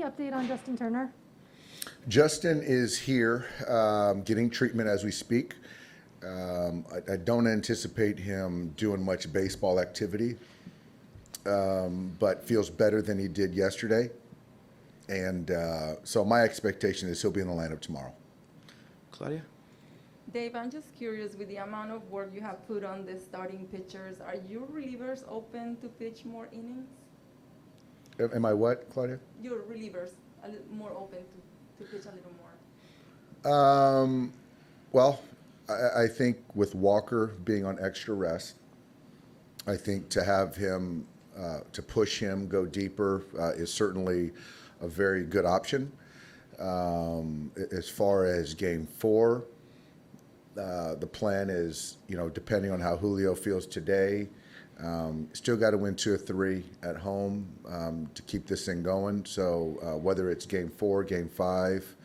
Update on Justin Turner? Justin is here getting treatment as we speak. I don't anticipate him doing much baseball activity, but feels better than he did yesterday. And so my expectation is he'll be in the lineup tomorrow. Claudia? Dave, I'm just curious, with the amount of work you have put on the starting pitchers, are your relievers open to pitch more innings? Am I what, Claudia? Your relievers a little more open to pitch a little more? Well, I think with Walker being on extra rest, I think to have him, to push him, go deeper is certainly a very good option. As far as game 4, the plan is, depending on how Julio feels today, still got to win 2 or 3 at home to keep this thing going. So whether it's game 4, game 5,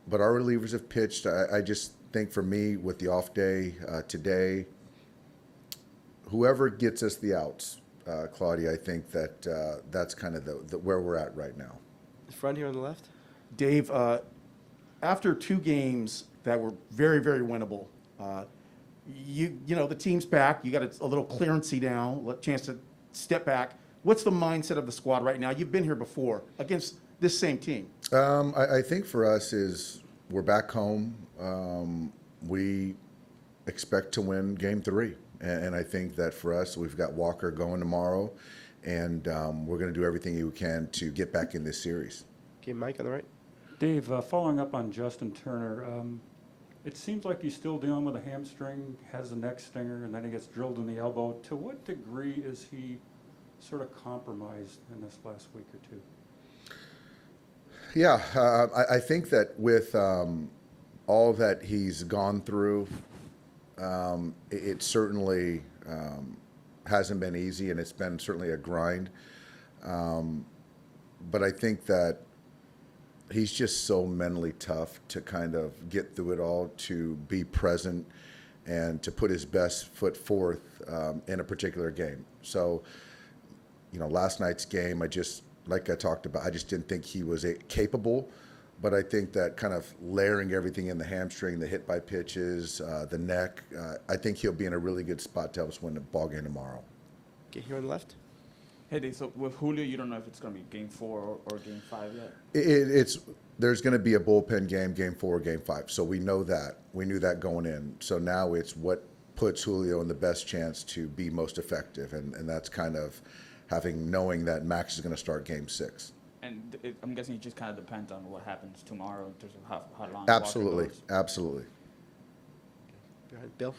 but our relievers have pitched. I just think for me, with the off day today, whoever gets us the outs, Claudia, I think that that's kind of the where we're at right now. Front here on the left. Dave, after 2 games that were very, very winnable, you know the team's back. You got a little clearancey now, a chance to step back. What's the mindset of the squad right now? You've been here before against this same team. I think for us is we're back home. We expect to win game 3. And I think that for us, we've got Walker going tomorrow, and we're going to do everything we can to get back in this series. Okay, Mike on the right. Dave, following up on Justin Turner, it seems like he's still dealing with a hamstring, has a neck stinger, and then he gets drilled in the elbow. To what degree is he sort of compromised in this last week or 2? Yeah, I think that with all that he's gone through, it certainly hasn't been easy, and it's been certainly a grind. But I think that he's just so mentally tough to kind of get through it all, to be present, and to put his best foot forth in a particular game. So, last night's game, like I talked about, I just didn't think he was capable. But I think that kind of layering everything in the hamstring, the hit by pitches, the neck, I think he'll be in a really good spot to help us win the ball game tomorrow. Okay, here on the left. Hey, Dave, so with Julio, you don't know if it's going to be game 4 or game 5 yet? There's going to be a bullpen game, game 4, game 5. So we know that. We knew that going in. So now it's what puts Julio in the best chance to be most effective. And that's kind of knowing that Max is going to start game 6. And I'm guessing it just kind of depends on what happens tomorrow in terms of how long Absolutely, Walker goes. absolutely. Behind Bill.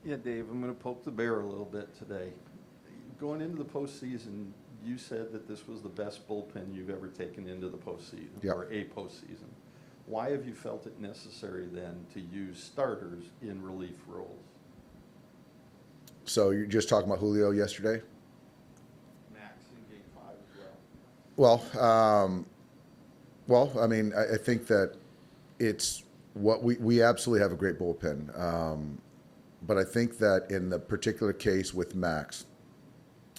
Yeah, Dave, I'm going to poke the bear a little bit today. Going into the postseason, you said that this was the best bullpen you've ever taken into the postseason, Yep. or a postseason. Why have you felt it necessary then to use starters in relief roles? So you're just talking about Julio yesterday? Max in game 5 as well. Well, I mean, I think that it's what we absolutely have a great bullpen. But I think that in the particular case with Max,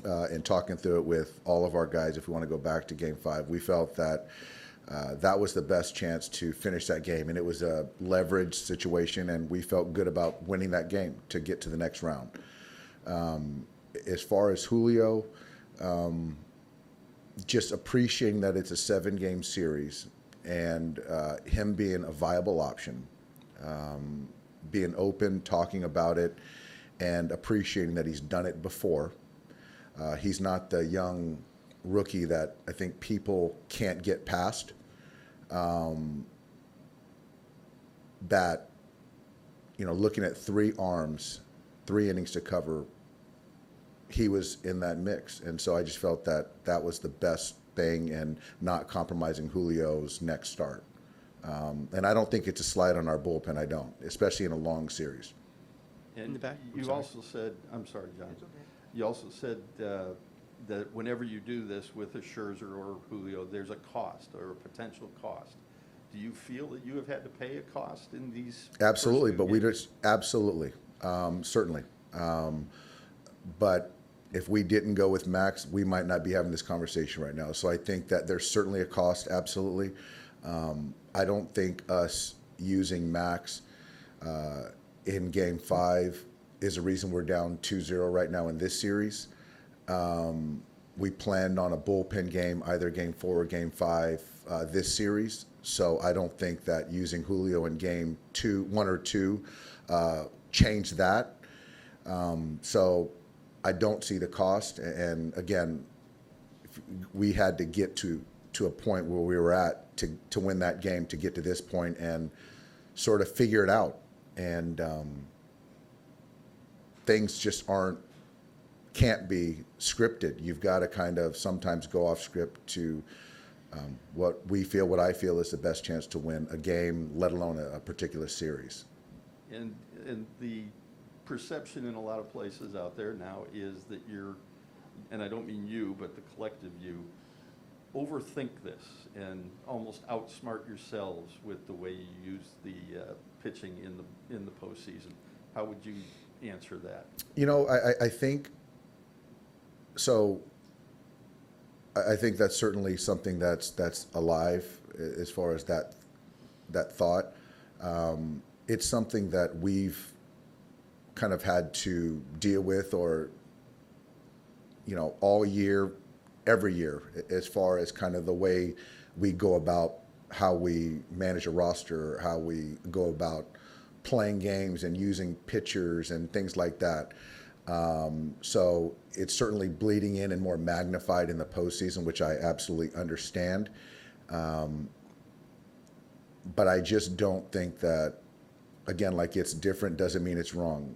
and talking through it with all of our guys, if we want to go back to game 5, we felt that that was the best chance to finish that game. And it was a leverage situation, and we felt good about winning that game to get to the next round. As far as Julio, just appreciating that it's a 7-game series, and him being a viable option, being open, talking about it, and appreciating that he's done it before. He's not the young rookie that I think people can't get past. That, looking at 3 arms, 3 innings to cover, he was in that mix. And so I just felt that that was the best thing, and not compromising Julio's next start. And I don't think it's a slide on our bullpen. I don't, especially in a long series. And In the back? I'm you sorry. also said, I'm sorry, John. You also said that whenever you do this with a Scherzer or Julio, there's a cost or a potential cost. Do you feel that you have had to pay a cost in these? Absolutely, first 2 but we games? just absolutely, certainly. But if we didn't go with Max, we might not be having this conversation right now. So I think that there's certainly a cost, absolutely. I don't think us using Max in Game 5 is a reason we're down 2-0 right now in this series. We planned on a bullpen game, either Game 4 or Game 5 this series. So I don't think that using Julio in Game 1 or 2 changed that. So I don't see the cost. And again, we had to get to a point where we were at to win that game, to get to this point and sort of figure it out. And things just can't be scripted. You've got to kind of sometimes go off script to what I feel is the best chance to win a game, let alone a particular series. And the perception in a lot of places out there now is that you're, and I don't mean you, but the collective you, overthink this and almost outsmart yourselves with the way you use the pitching in the postseason. How would you answer that? You know, I think so. I think that's certainly something that's alive as far as that thought. It's something that we've kind of had to deal with, or all year, every year, as far as kind of the way we go about how we manage a roster, how we go about playing games and using pitchers and things like that. So it's certainly bleeding in and more magnified in the postseason, which I absolutely understand. But I just don't think that, again, like it's different doesn't mean it's wrong.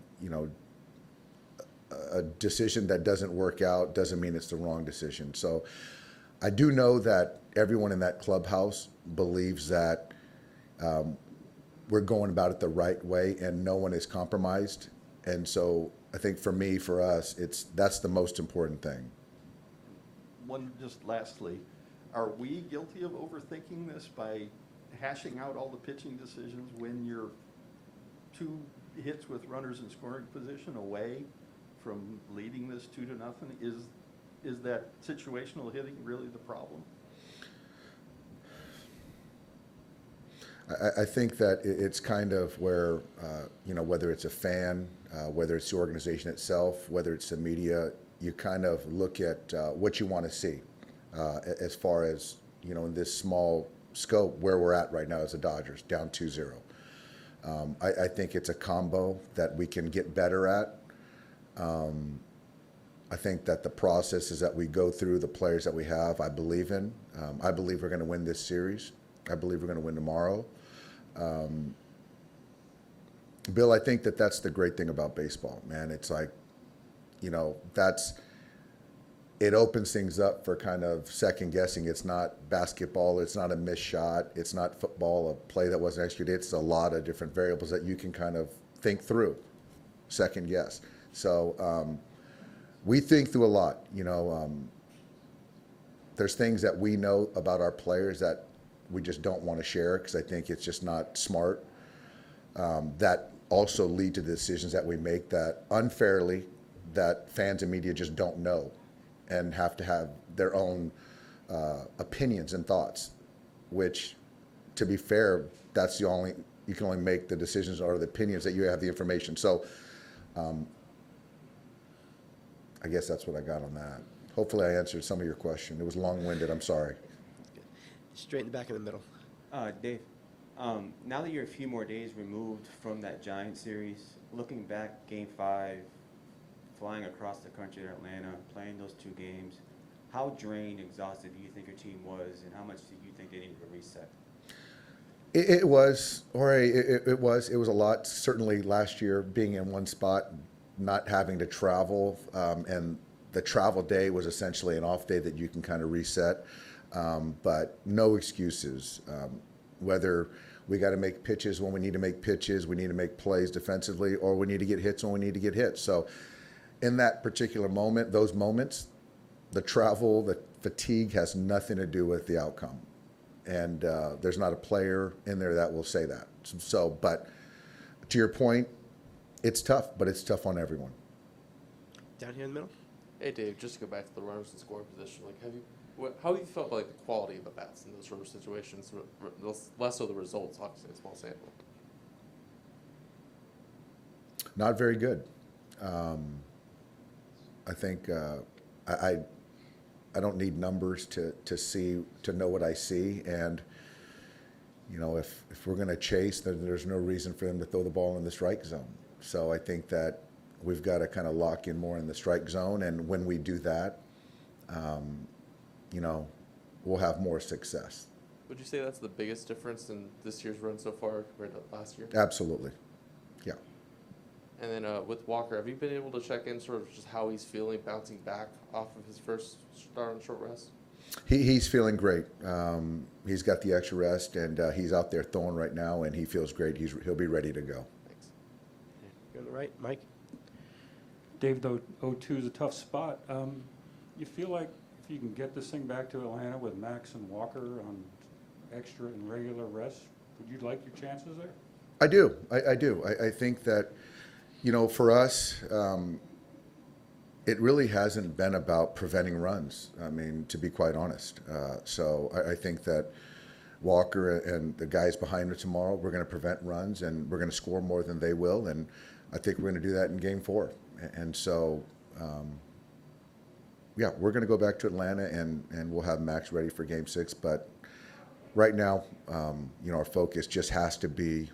A decision that doesn't work out doesn't mean it's the wrong decision. So I do know that everyone in that clubhouse believes that we're going about it the right way and no one is compromised. And so I think for us, that's the most important thing. Just lastly, are we guilty of overthinking this by hashing out all the pitching decisions when you're 2 hits with runners in scoring position away from leading this 2-0? Is that situational hitting really the problem? I think that it's kind of where, whether it's a fan, whether it's the organization itself, whether it's the media, you kind of look at what you want to see as far as, in this small scope where we're at right now as the Dodgers, down 2-0. I think it's a combo that we can get better at. I think that the processes that we go through, the players that we have, I believe in. I believe we're going to win this series. I believe we're going to win tomorrow. Bill, I think that's the great thing about baseball, man. It's like, it opens things up for kind of second guessing. It's not basketball. It's not a missed shot. It's not football, a play that wasn't executed. It's a lot of different variables that you can kind of think through, second guess. So we think through a lot, there's things that we know about our players that we just don't want to share because I think it's just not smart. That also lead to the decisions that we make that unfairly, that fans and media just don't know and have to have their own opinions and thoughts, which, to be fair, you can only make the decisions or the opinions that you have the information. So I guess that's what I got on that. Hopefully I answered some of your question. It was long-winded, I'm sorry. Straight in the back in the middle. Dave, now that you're a few more days removed from that Giant series, looking back, Game 5, flying across the country to Atlanta, playing those 2 games, how drained, exhausted do you think your team was, and how much do you think they needed to reset? It was, Jorge, it was a lot. Certainly last year, being in one spot, not having to travel, and the travel day was essentially an off day that you can kind of reset. But no excuses. Whether we got to make pitches when we need to make pitches, we need to make plays defensively, or we need to get hits when we need to get hits. So in that particular moment, those moments, the travel, the fatigue has nothing to do with the outcome. And there's not a player in there that will say that. So, but to your point, it's tough, but it's tough on everyone. Down here in the middle. Hey Dave, just to go back to the runners in scoring position, like how have you felt about like the quality of the bats in those sort of situations, less so the results, obviously a small sample. Not very good. I think I don't need numbers to know what I see, and you know, if we're going to chase, then there's no reason for them to throw the ball in the strike zone. So I think that we've got to kind of lock in more in the strike zone, and when we do that, you know, we'll have more success. Would you say that's the biggest difference in this year's run so far compared to last year? Absolutely, yeah. And then with Walker, have you been able to check in sort of just how he's feeling bouncing back off of his first start on short rest? He's feeling great. He's got the extra rest, and he's out there throwing right now, and he feels great. He'll be ready to go. Thanks. You're on the right, Mike? Dave, though 0-2 is a tough spot. You feel like if you can get this thing back to Atlanta with Max and Walker on extra and regular rest, would you like your chances there? I do. I do. I think that, you know, for us, it really hasn't been about preventing runs. I mean, to be quite honest. So I think that Walker and the guys behind him tomorrow, we're going to prevent runs, and we're going to score more than they will. And I think we're going to do that in Game 4. And so, yeah, we're going to go back to Atlanta, and we'll have Max ready for Game 6. But right now, you know, our focus just has to be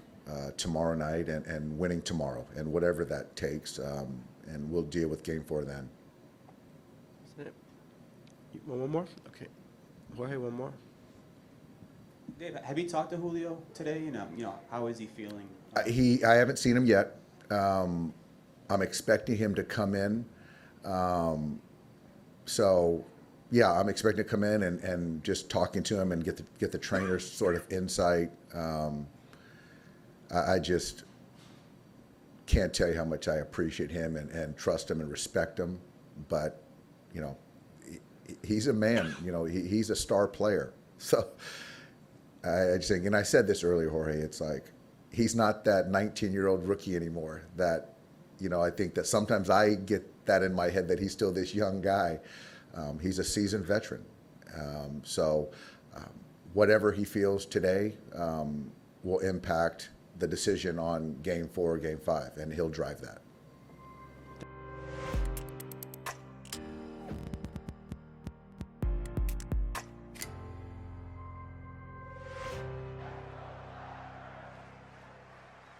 tomorrow night and winning tomorrow, and whatever that takes. And we'll deal with Game 4 then. Is it? You want one more? Okay. Jorge, one more? Dave, have you talked to Julio today? You know, how is he feeling? I haven't seen him yet. I'm expecting him to come in. So, yeah, I'm expecting to come in and just talking to him and get the trainer's sort of insight. I just can't tell you how much I appreciate him and trust him and respect him. But, you know, he's a man. You know, he's a star player. So I just think, and I said this earlier, Jorge, it's like he's not that 19-year-old rookie anymore. That, you know, I think that sometimes I get that in my head that he's still this young guy. He's a seasoned veteran. So whatever he feels today will impact the decision on Game 4 or Game 5, and he'll drive that.